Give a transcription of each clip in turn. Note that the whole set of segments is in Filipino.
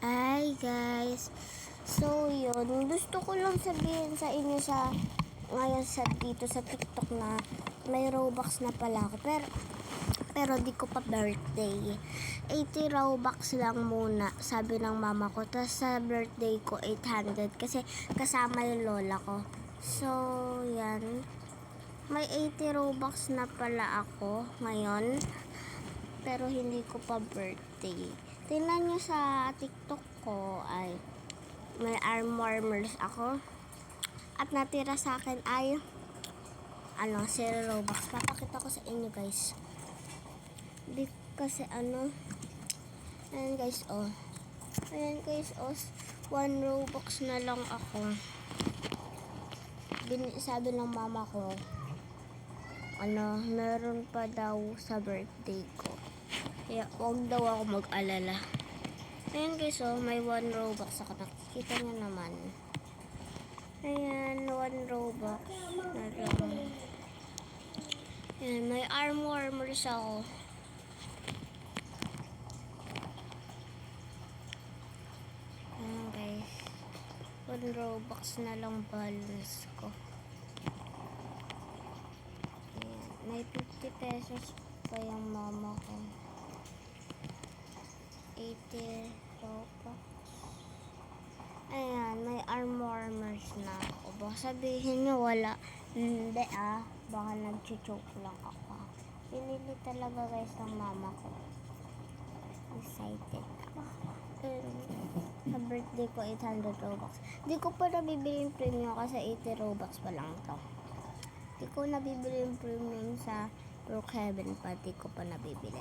Hi guys. So yun, gusto ko lang sabihin sa inyo ngayon dito sa TikTok na may Robux na pala ako. Pero di ko pa birthday. 80 Robux lang muna, sabi ng mama ko. Tapos sa birthday ko 800 kasi kasama yung lola ko. So yan. May 80 Robux na pala ako ngayon. Pero hindi ko pa birthday. Tingnan nyo sa TikTok ko ay may armors ako. At natira sa akin ay 0 Robux. Papakita ko sa inyo guys. Kasi ayan guys Ayan guys 1 Robux na lang ako. Sabi ng mama ko meron pa daw sa birthday ko. Kaya huwag daw ako mag-alala. Ayan guys, may 1 Robux ako. Nakikita nyo naman. Ayan, 1 Robux na lang. Ayan, may armors ako. Ayan guys. 1 Robux na lang balance ko. Ayan, may 50 pesos pa yung mama ko. 80 Robux. Ayan, may armors na ako. Baka sabihin nyo wala. Hindi baka nag-choke lang ako. Pinili talaga guys ng mama ko. Excited ako. Sa birthday ko 800 Robux. Di ko pa nabibili yung premium kasi 80 Robux pa lang to. Di ko nabibili yung premium sa Brookhaven pa. Di ko pa nabibili.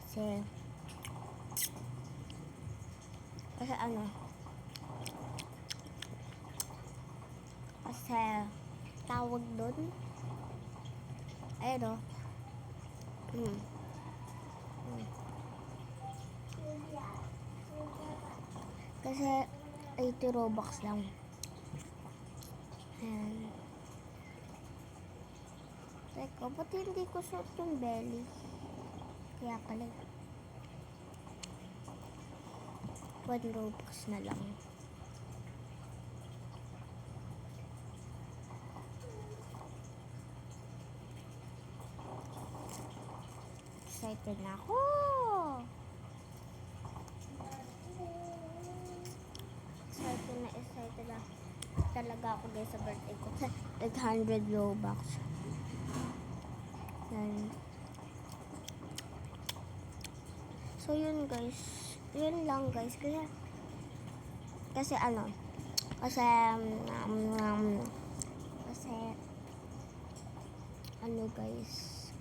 Kasi tawag doon kasi 80 Robux lang. Ayan. Teka, ba't hindi ko suot yung belly? Kaya pala 1 Robux na lang. Excited na ako. Excited na talaga ako guys sa birthday ko. 800 Robux. Yan. So yun guys. Yun lang guys.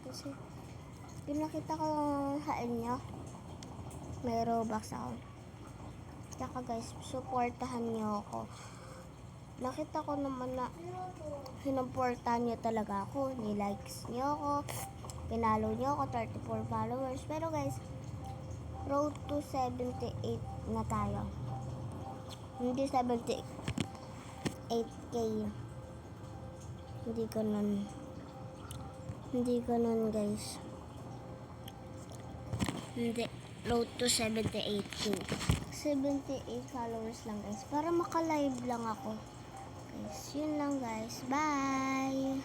Kasi pinakita ko sa inyo may Robux ako. Tsaka guys, supportahan nyo ako. Nakita ko naman na sinuportahan nyo talaga ako. Ni-likes nyo ako. Pinalo nyo ako, 34 followers. Pero guys, road to 78 na tayo. Hindi 78k. Hindi ganun guys. Hindi. Road to 78k. 78 followers lang guys. Para maka-live lang ako. Guys, yun lang guys. Bye!